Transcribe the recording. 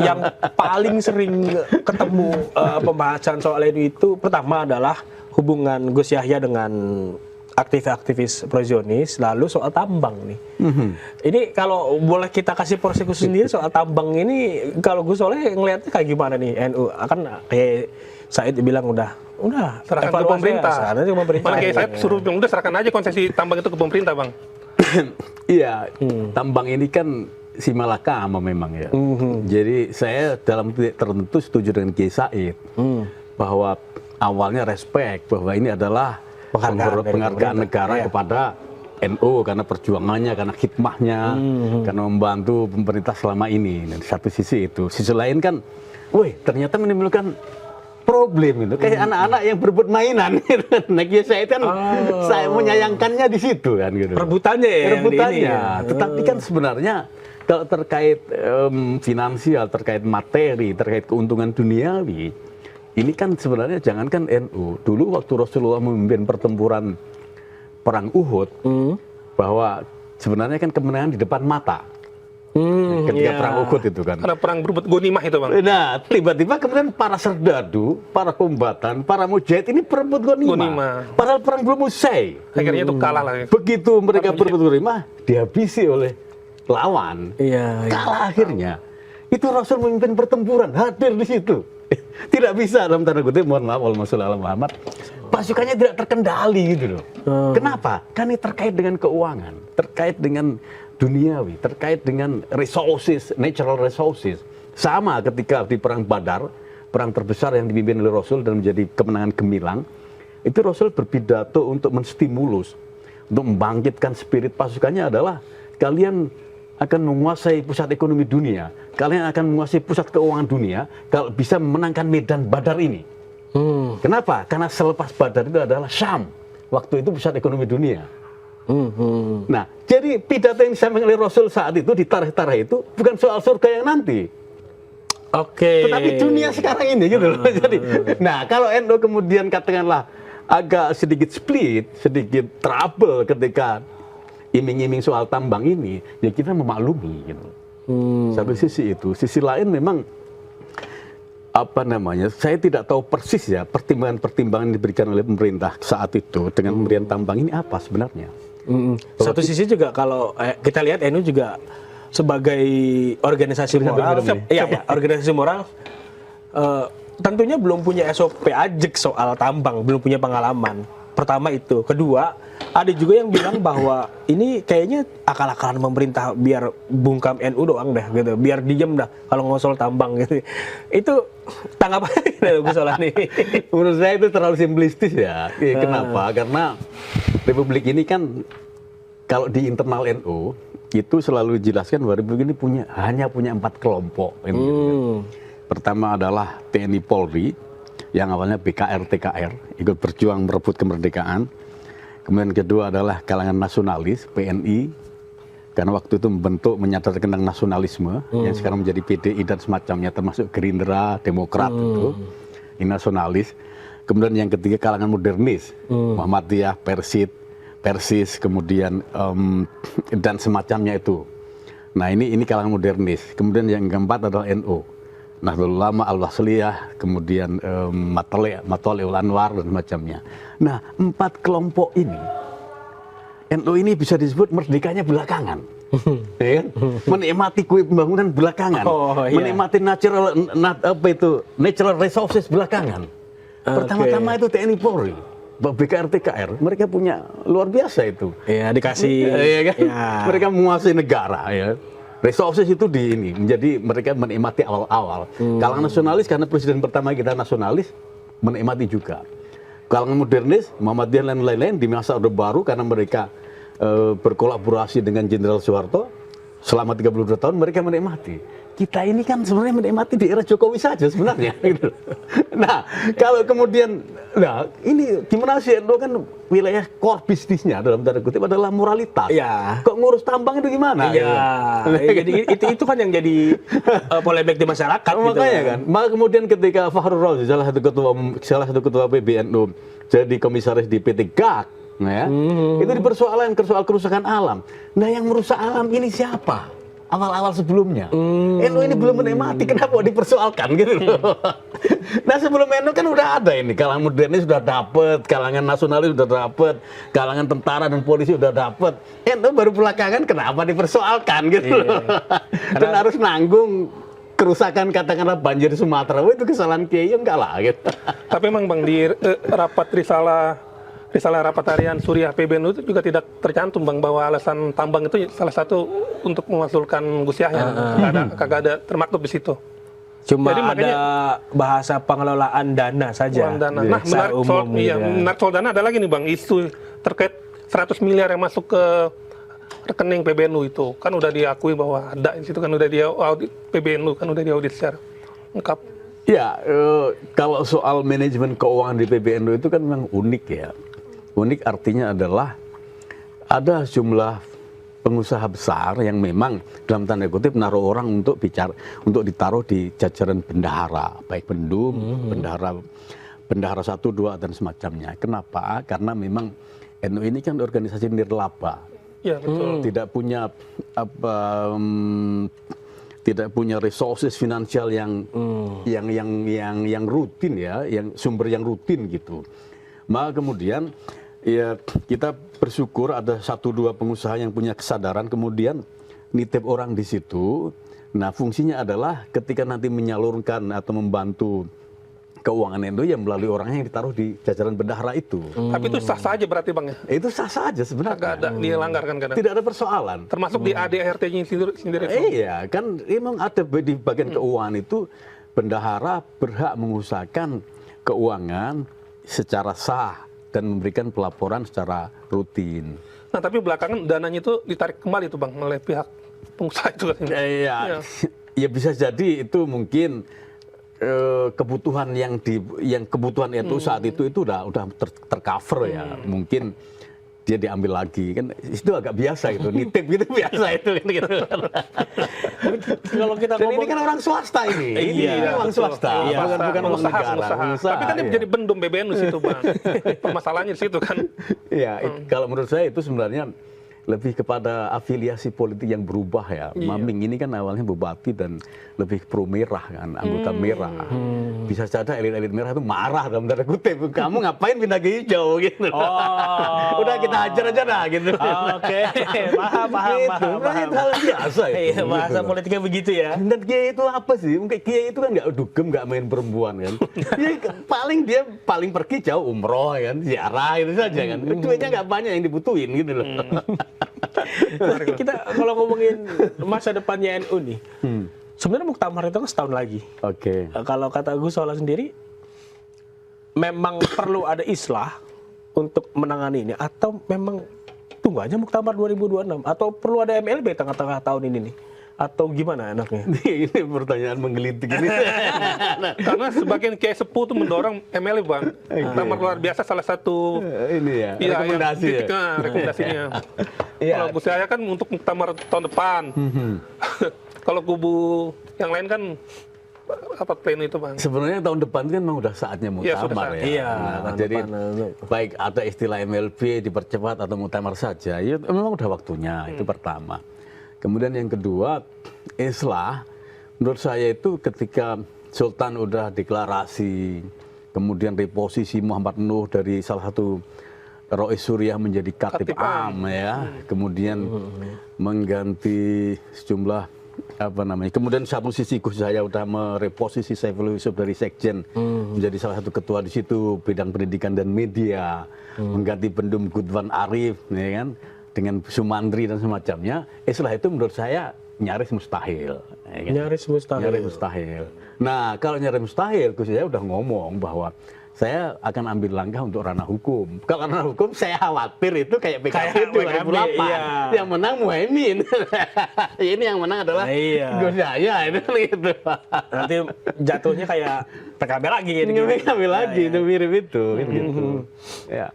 yang paling sering ketemu pembahasan soal itu pertama adalah hubungan Gus Yahya dengan aktivis-aktivis pro-Zionis, lalu soal tambang nih. Ini kalau boleh kita kasih porsi khusus sendiri soal tambang ini, kalau Gus Soleh ngelihatnya kayak gimana nih NU? Kan kayak Said bilang udah serahkan ke pemerintah. Serahkan ke pemerintah. Malah kayak Said suruh udah serahkan aja konsesi tambang itu ke pemerintah, Bang. Iya, tambang ini kan si malakama memang ya. Jadi saya dalam titik tertentu setuju dengan Kiai Said bahwa awalnya respect bahwa ini adalah penghargaan negara kepada NU karena perjuangannya, karena hikmahnya, karena membantu pemerintah selama ini. Dan di satu sisi itu, sisi lain kan, wih ternyata menimbulkan problem itu kayak anak-anak yang berebut mainan. Nah, Kiai Said kan saya menyayangkannya di situ kan gitu. Rebutannya ya. Rebutannya. Tetapi kan sebenarnya kalau terkait finansial, terkait materi, terkait keuntungan duniawi, ini kan sebenarnya jangankan NU. Dulu waktu Rasulullah memimpin pertempuran perang Uhud, bahwa sebenarnya kan kemenangan di depan mata. Ketika perang Uhud itu kan. Karena perang berebut ghanimah itu, Bang. Nah, tiba-tiba kemudian para serdadu, para kombatan, para mujahid ini berebut ghanimah. Padahal perang belum usai. Akhirnya itu kalah lah. Begitu mereka berebut ghanimah, dihabisi oleh lawan. Kalah akhirnya. Itu Rasul memimpin pertempuran, hadir di situ. Tidak bisa dalam tanda kutip, mohon maaf, Allahumma Muhammad, pasukannya tidak terkendali gitu loh. Kenapa? Karena ini terkait dengan keuangan, terkait dengan duniawi, terkait dengan resources, natural resources. Sama ketika di perang Badar, perang terbesar yang dipimpin oleh Rasul dan menjadi kemenangan gemilang, itu Rasul berpidato untuk menstimulus, untuk membangkitkan spirit pasukannya adalah kalian akan menguasai pusat ekonomi dunia, kalian akan menguasai pusat keuangan dunia kalau bisa memenangkan medan Badar ini. Kenapa? Karena selepas Badar itu adalah Syam, waktu itu pusat ekonomi dunia. Nah, jadi pidato yang disampaikan oleh Rasul saat itu di tarikh-tarikh itu bukan soal surga yang nanti. Tetapi dunia sekarang ini gitu loh. Jadi, nah kalau NU kemudian katakanlah agak sedikit split, sedikit trouble ketika iming-iming soal tambang ini, ya kita memaklumi gitu. Satu sisi itu, sisi lain memang apa namanya, saya tidak tahu persis ya pertimbangan-pertimbangan yang diberikan oleh pemerintah saat itu dengan pemberian tambang ini apa sebenarnya. Satu sisi juga kalau kita lihat NU juga sebagai organisasi moral, organisasi moral tentunya belum punya SOP ajek soal tambang, belum punya pengalaman. Pertama itu, kedua ada juga yang bilang bahwa ini kayaknya akal-akalan pemerintah biar bungkam NU doang deh gitu, biar diem dah kalau ngosol tambang gitu. Itu tanggapannya dari Gus Soleh nih. Menurut saya itu terlalu simplistis ya. Kenapa? Karena Republik ini kan kalau di internal NU itu selalu dijelaskan bahwa Republik ini hanya punya 4 kelompok. Pertama adalah TNI Polri, yang awalnya BKR TKR, ikut berjuang merebut kemerdekaan. Kemudian kedua adalah kalangan nasionalis, PNI, karena waktu itu menyadarkan tentang nasionalisme, yang sekarang menjadi PDI dan semacamnya, termasuk Gerindra, Demokrat itu, ini nasionalis. Kemudian yang ketiga kalangan modernis, Muhammadiyah, Persis, kemudian dan semacamnya itu. Nah ini kalangan modernis. Kemudian yang keempat adalah NU. Nahdlatul Ulama, Al-Wasliyah, kemudian Matoli'ul Anwar dan macamnya. Nah, 4 kelompok ini, NU ini bisa disebut merdekanya belakangan. Ya kan? Menikmati kue pembangunan belakangan, menikmati natural resources belakangan. Pertama-tama itu TNI Polri, BKR TKR, mereka punya luar biasa itu. Ya, dikasih. Ya kan? Mereka menguasai negara ya. Resources itu menjadi mereka menikmati awal-awal. Kalangan nasionalis karena presiden pertama kita nasionalis menikmati juga. Kalangan modernis, Muhammadiyah dan lain-lain di masa Orde Baru karena mereka berkolaborasi dengan Jenderal Soeharto selama 32 tahun mereka menikmati. Kita ini kan sebenarnya menikmati di era Jokowi saja sebenarnya. Gitu. Nah, kalau kemudian, ini gimana sih, NU kan wilayah core bisnisnya dalam tanda kutip adalah moralitas. Ya. Kok ngurus tambang itu gimana? Jadi itu kan yang jadi polemik di masyarakat. Makanya kan. Maka kemudian ketika Fakhrul Razi, salah satu ketua PBNU, jadi komisaris di PT GAK, itu dipersoalkan soal kerusakan alam. Nah, yang merusak alam ini siapa? awal-awal sebelumnya. NU ini belum menikmati, kenapa dipersoalkan gitu loh. Nah sebelum NU kan udah ada ini, kalangan modernis sudah dapat, kalangan nasionalis sudah dapat, kalangan tentara dan polisi sudah dapat. NU baru belakangan kenapa dipersoalkan gitu loh. Dan harus nanggung kerusakan katakanlah banjir Sumatera. Itu kesalahan Kiai enggak lah gitu. Tapi memang Bang di rapat risalah rapat harian Suriah PBNU itu juga tidak tercantum Bang bahwa alasan tambang itu salah satu untuk memasukkan Gus Yahya. Kagak ada termaktub di situ. Cuma Jadi makanya, ada bahasa pengelolaan dana saja. Dana. Nah, menarik soal dana ada lagi nih Bang, isu terkait 100 miliar yang masuk ke rekening PBNU itu. Kan udah diakui bahwa ada di situ, kan udah diaudit PBNU, kan udah diaudit secara lengkap. Ya, kalau soal manajemen keuangan di PBNU itu kan memang unik ya. Unik artinya adalah ada jumlah pengusaha besar yang memang dalam tanda kutip naruh orang untuk ditaruh di jajaran bendahara, baik Pendum, bendahara 1, 2 dan semacamnya. Kenapa? Karena memang NU ini kan organisasi nirlaba. Ya, betul. Tidak punya resources finansial yang rutin ya, yang sumber yang rutin gitu. Maka kemudian ya kita bersyukur ada 1-2 pengusaha yang punya kesadaran kemudian nitip orang di situ. Nah, fungsinya adalah ketika nanti menyalurkan atau membantu keuangan NU yang melalui orangnya yang ditaruh di jajaran bendahara itu. Tapi itu sah saja berarti Bang ya? Itu sah saja sebenarnya. Nggak ada dilanggar kan kadang? Tidak ada persoalan. Termasuk di ADRT-nya sendiri. Iya, kan memang ada di bagian keuangan itu bendahara berhak mengusahakan keuangan secara sah dan memberikan pelaporan secara rutin. Nah, tapi belakangan dananya itu ditarik kembali tuh Bang oleh pihak pengusaha itu kan. Iya. Ya bisa jadi itu mungkin kebutuhan kebutuhan itu saat itu udah tercover ya. Mungkin dia diambil lagi kan itu agak biasa gitu, nitip gitu biasa itu gitu. Kalau kita ngomong, ini kan orang swasta ini. Ini orang swasta, bukan orang negara. Tapi kan dia menjadi bendum BBNU situ Bang. Permasalahannya di situ kan. Iya, kalau menurut saya itu sebenarnya lebih kepada afiliasi politik yang berubah ya. Maming ini kan awalnya bupati dan lebih pro merah kan, anggota merah. Bisa saja elit-elit merah itu marah dalam tanda kutip, kamu ngapain pindah ke hijau gitu. Udah kita hajar aja dah gitu. Oke, paham. Itu hal biasa itu. Iya, bahasa politiknya begitu ya. Dan Kiai itu apa sih? Mungkin Kiai itu kan nggak dugem, nggak main perempuan kan. Dia paling pergi jauh umroh kan, ziarah itu saja kan. Duitnya nggak banyak yang dibutuhin gitu loh. Kita kalau ngomongin masa depannya NU nih, sebenarnya muktamar itu kan setahun lagi. Oke. Kalau kata Gus Solah sendiri, memang perlu ada islah untuk menangani ini, atau memang tunggu aja muktamar 2026, atau perlu ada MLB tengah-tengah tahun ini nih, atau gimana enaknya? Ini pertanyaan menggelitik ini. Karena sebagian Kiai Sepuh itu mendorong MLB Bang. Muktamar luar biasa salah satu ini ya, rekomendasi rekomendasinya. Kalau Gus Yahya kan untuk muktamar tahun depan. Kalau kubu yang lain kan apa pleno itu Bang? Sebenarnya tahun depan kan memang udah saatnya muktamar ya. Iya, Jadi baik ada istilah MLB dipercepat atau muktamar saja, ya memang udah waktunya. Itu pertama. Kemudian yang kedua, islah menurut saya itu ketika Sultan udah deklarasi, kemudian reposisi Muhammad Nuh dari salah satu Rois Suriah menjadi Khatib Am ya, kemudian mengganti sejumlah kemudian satu sisi Gus Yahya udah mereposisi Saifullah Yusuf dari Sekjen menjadi salah satu ketua di situ bidang pendidikan dan media, mengganti Pendum Gudwan Arif ya kan, dengan Sumantri dan semacamnya. Setelah itu menurut saya nyaris mustahil. Ya kan? Nyaris mustahil. Nah, kalau nyaris mustahil, Gus Yahya udah ngomong bahwa saya akan ambil langkah untuk ranah hukum. Kalau ranah hukum, saya khawatir itu kayak PKB 2008. Iya. Yang menang Muhaimin. Ini yang menang adalah Gus Yahya. Itu gitu. Nanti jatuhnya kayak PKB lagi. PKB lagi, itu mirip itu. Gitu. Ya.